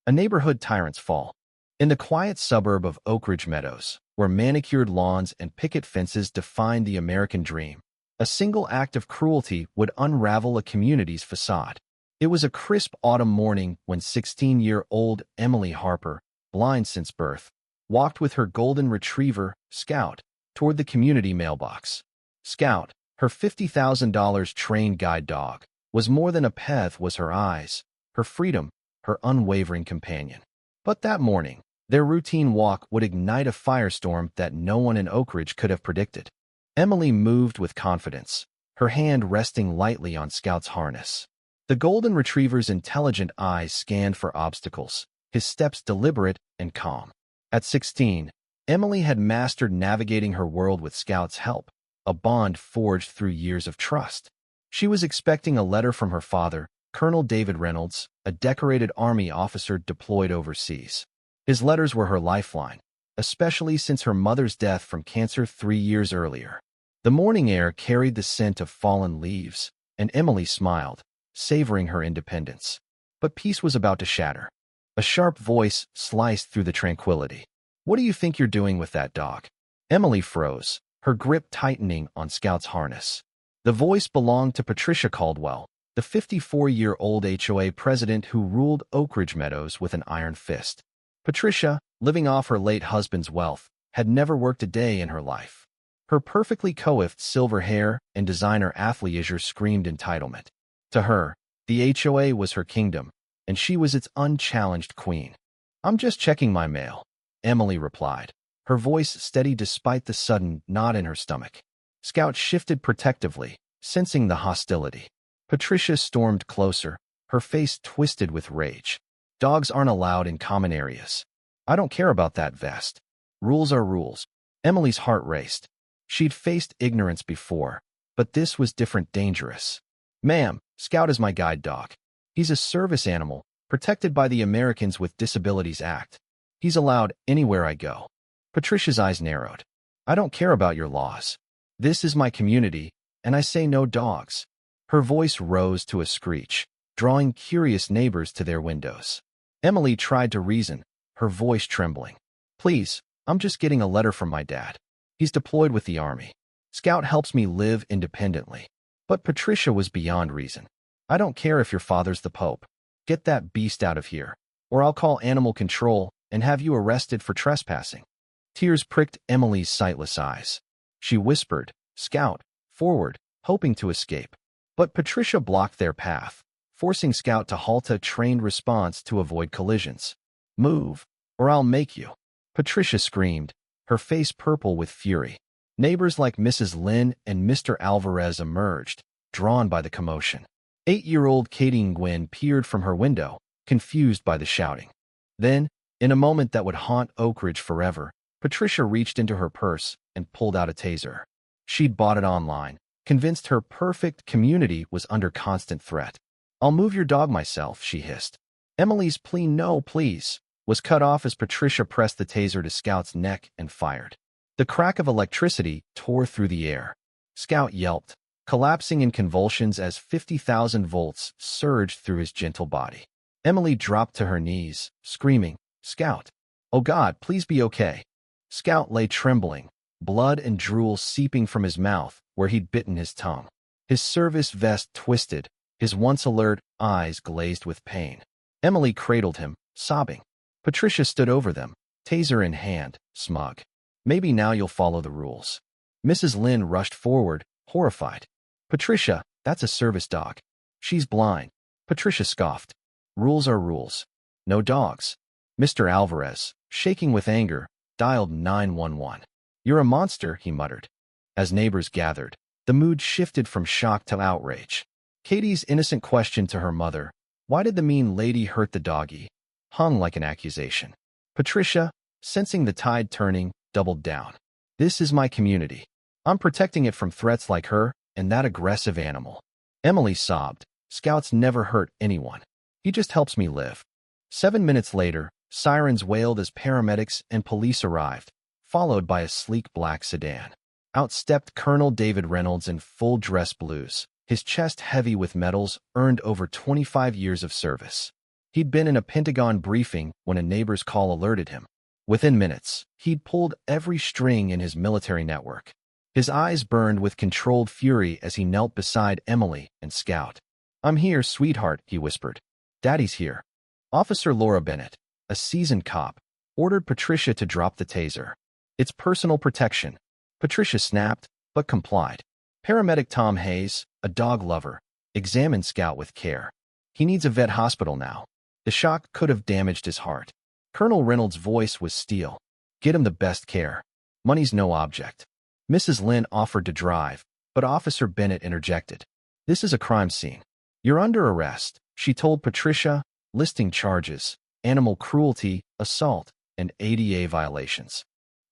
A neighborhood tyrant's fall. In the quiet suburb of Oak Ridge Meadows, where manicured lawns and picket fences define the American dream, a single act of cruelty would unravel a community's facade. It was a crisp autumn morning when 16-year-old Emily Harper, blind since birth, walked with her golden retriever, Scout, toward the community mailbox. Scout, her $50,000 trained guide dog, was more than a pet, was her eyes, her freedom, her unwavering companion. But that morning, their routine walk would ignite a firestorm that no one in Oak Ridge could have predicted. Emily moved with confidence, her hand resting lightly on Scout's harness. The golden retriever's intelligent eyes scanned for obstacles, his steps deliberate and calm. At 16, Emily had mastered navigating her world with Scout's help, a bond forged through years of trust. She was expecting a letter from her father, Colonel David Reynolds, a decorated Army officer deployed overseas. His letters were her lifeline, especially since her mother's death from cancer 3 years earlier. The morning air carried the scent of fallen leaves, and Emily smiled, savoring her independence. But peace was about to shatter. A sharp voice sliced through the tranquility. "What do you think you're doing with that dog?" Emily froze, her grip tightening on Scout's harness. The voice belonged to Patricia Caldwell, the 54-year-old HOA president who ruled Oak Ridge Meadows with an iron fist. Patricia, living off her late husband's wealth, had never worked a day in her life. Her perfectly coiffed silver hair and designer athleisure screamed entitlement. To her, the HOA was her kingdom, and she was its unchallenged queen. "I'm just checking my mail," Emily replied, her voice steady despite the sudden knot in her stomach. Scout shifted protectively, sensing the hostility. Patricia stormed closer, her face twisted with rage. "Dogs aren't allowed in common areas. I don't care about that vest. Rules are rules." Emily's heart raced. She'd faced ignorance before, but this was different, dangerous. "Ma'am, Scout is my guide dog. He's a service animal, protected by the Americans with Disabilities Act. He's allowed anywhere I go." Patricia's eyes narrowed. "I don't care about your laws. This is my community, and I say no dogs." Her voice rose to a screech, drawing curious neighbors to their windows. Emily tried to reason, her voice trembling. "Please, I'm just getting a letter from my dad. He's deployed with the Army. Scout helps me live independently." But Patricia was beyond reason. "I don't care if your father's the Pope. Get that beast out of here, or I'll call animal control and have you arrested for trespassing." Tears pricked Emily's sightless eyes. She whispered, "Scout, forward," hoping to escape. But Patricia blocked their path, forcing Scout to halt, a trained response to avoid collisions. "Move, or I'll make you," Patricia screamed, her face purple with fury. Neighbors like Mrs. Lynn and Mr. Alvarez emerged, drawn by the commotion. 8-year-old Katie Nguyen peered from her window, confused by the shouting. Then, in a moment that would haunt Oak Ridge forever, Patricia reached into her purse and pulled out a taser. She'd bought it online, convinced her perfect community was under constant threat. "I'll move your dog myself," she hissed. Emily's plea, "No, please," was cut off as Patricia pressed the taser to Scout's neck and fired. The crack of electricity tore through the air. Scout yelped, collapsing in convulsions as 50,000 volts surged through his gentle body. Emily dropped to her knees, screaming, "Scout! Oh God, please be okay." Scout lay trembling, blood and drool seeping from his mouth where he'd bitten his tongue. His service vest twisted, his once alert eyes glazed with pain. Emily cradled him, sobbing. Patricia stood over them, taser in hand, smug. "Maybe now you'll follow the rules." Mrs. Lynn rushed forward, horrified. "Patricia, that's a service dog. She's blind." Patricia scoffed. "Rules are rules. No dogs." Mr. Alvarez, shaking with anger, dialed 911. "You're a monster," he muttered. As neighbors gathered, the mood shifted from shock to outrage. Katie's innocent question to her mother, "Why did the mean lady hurt the doggy?" hung like an accusation. Patricia, sensing the tide turning, doubled down. "This is my community. I'm protecting it from threats like her and that aggressive animal." Emily sobbed. "Scout's never hurt anyone. He just helps me live." 7 minutes later, sirens wailed as paramedics and police arrived, followed by a sleek black sedan. Out stepped Colonel David Reynolds in full dress blues, his chest heavy with medals earned over 25 years of service. He'd been in a Pentagon briefing when a neighbor's call alerted him. Within minutes, he'd pulled every string in his military network. His eyes burned with controlled fury as he knelt beside Emily and Scout. "I'm here, sweetheart," he whispered. "Daddy's here." Officer Laura Bennett, a seasoned cop, ordered Patricia to drop the taser. "It's personal protection." Patricia snapped, but complied. Paramedic Tom Hayes, a dog lover, examined Scout with care. "He needs a vet hospital now." The shock could have damaged his heart. Colonel Reynolds' voice was steel. "Get him the best care. Money's no object." Mrs. Lynn offered to drive, but Officer Bennett interjected. "This is a crime scene. You're under arrest," she told Patricia, listing charges: animal cruelty, assault, and ADA violations.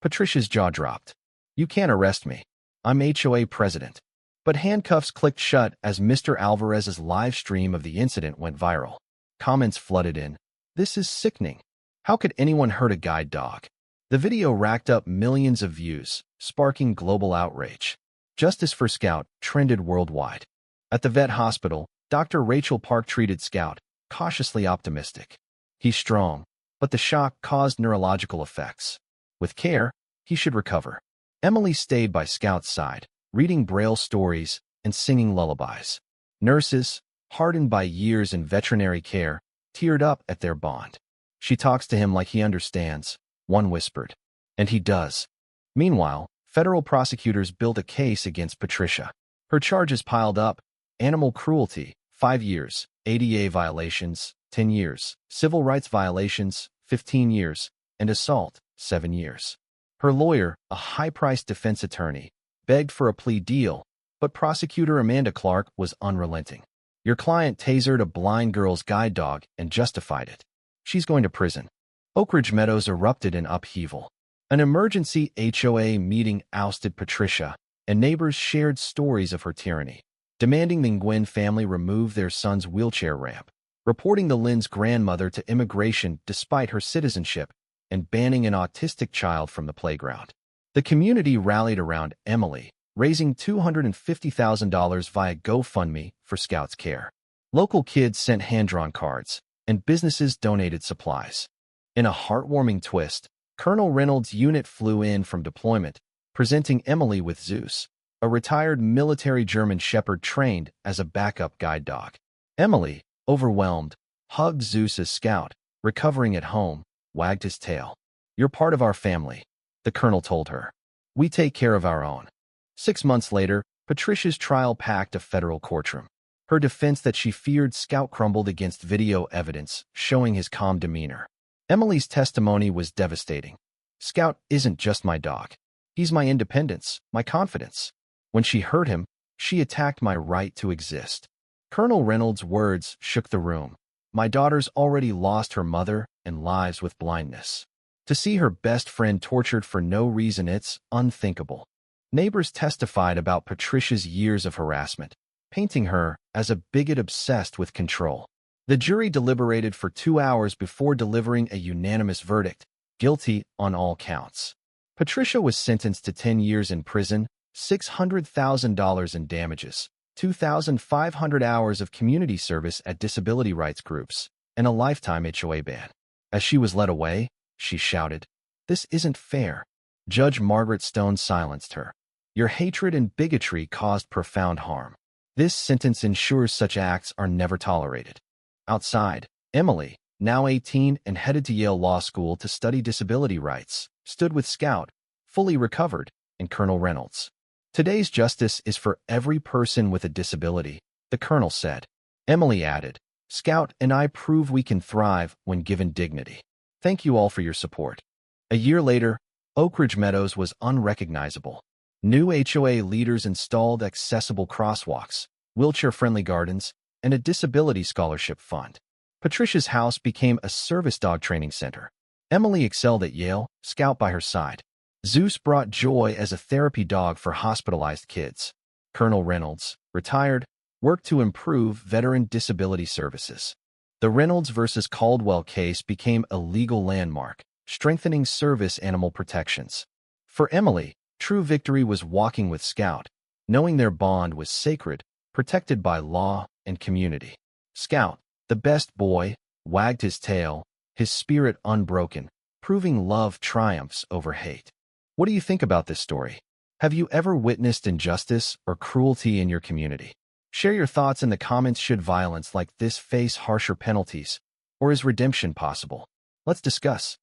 Patricia's jaw dropped. "You can't arrest me. I'm HOA president." But handcuffs clicked shut as Mr. Alvarez's live stream of the incident went viral. Comments flooded in. "This is sickening. How could anyone hurt a guide dog?" The video racked up millions of views, sparking global outrage. Justice for Scout trended worldwide. At the vet hospital, Dr. Rachel Park treated Scout, cautiously optimistic. "He's strong, but the shock caused neurological effects. With care, he should recover." Emily stayed by Scout's side, reading Braille stories and singing lullabies. Nurses, hardened by years in veterinary care, teared up at their bond. "She talks to him like he understands," one whispered. "And he does." Meanwhile, federal prosecutors built a case against Patricia. Her charges piled up: animal cruelty, 5 years, ADA violations, 10 years, civil rights violations, 15 years, and assault, 7 years. Her lawyer, a high-priced defense attorney, begged for a plea deal, but prosecutor Amanda Clark was unrelenting. "Your client tasered a blind girl's guide dog and justified it. She's going to prison." Oak Ridge Meadows erupted in upheaval. An emergency HOA meeting ousted Patricia, and neighbors shared stories of her tyranny, demanding the Nguyen family remove their son's wheelchair ramp, reporting the Lynn's grandmother to immigration despite her citizenship, and banning an autistic child from the playground. The community rallied around Emily, raising $250,000 via GoFundMe for Scout's care. Local kids sent hand-drawn cards, and businesses donated supplies. In a heartwarming twist, Colonel Reynolds' unit flew in from deployment, presenting Emily with Zeus, a retired military German shepherd trained as a backup guide dog. Emily, overwhelmed, hugged Zeus as Scout, recovering at home, wagged his tail. "You're part of our family," the colonel told her. "We take care of our own." 6 months later, Patricia's trial packed a federal courtroom. Her defense that she feared Scout crumbled against video evidence showing his calm demeanor. Emily's testimony was devastating. "Scout isn't just my dog. He's my independence, my confidence. When she hurt him, she attacked my right to exist." Colonel Reynolds' words shook the room. "My daughter's already lost her mother and lives with blindness. To see her best friend tortured for no reason, it's unthinkable." Neighbors testified about Patricia's years of harassment, painting her as a bigot obsessed with control. The jury deliberated for 2 hours before delivering a unanimous verdict: guilty on all counts. Patricia was sentenced to 10 years in prison, $600,000 in damages, 2,500 hours of community service at disability rights groups, and a lifetime HOA ban. As she was led away, she shouted, "This isn't fair." Judge Margaret Stone silenced her. "Your hatred and bigotry caused profound harm. This sentence ensures such acts are never tolerated." Outside, Emily, now 18 and headed to Yale Law School to study disability rights, stood with Scout, fully recovered, and Colonel Reynolds. "Today's justice is for every person with a disability," the colonel said. Emily added, "Scout and I prove we can thrive when given dignity. Thank you all for your support." A year later, Oak Ridge Meadows was unrecognizable. New HOA leaders installed accessible crosswalks, wheelchair-friendly gardens, and a disability scholarship fund. Patricia's house became a service dog training center. Emily excelled at Yale, Scout by her side. Zeus brought joy as a therapy dog for hospitalized kids. Colonel Reynolds, retired, worked to improve veteran disability services. The Reynolds versus Caldwell case became a legal landmark, strengthening service animal protections. For Emily, true victory was walking with Scout, knowing their bond was sacred, protected by law and community. Scout, the best boy, wagged his tail, his spirit unbroken, proving love triumphs over hate. What do you think about this story? Have you ever witnessed injustice or cruelty in your community? Share your thoughts in the comments. Should violence like this face harsher penalties, or is redemption possible? Let's discuss.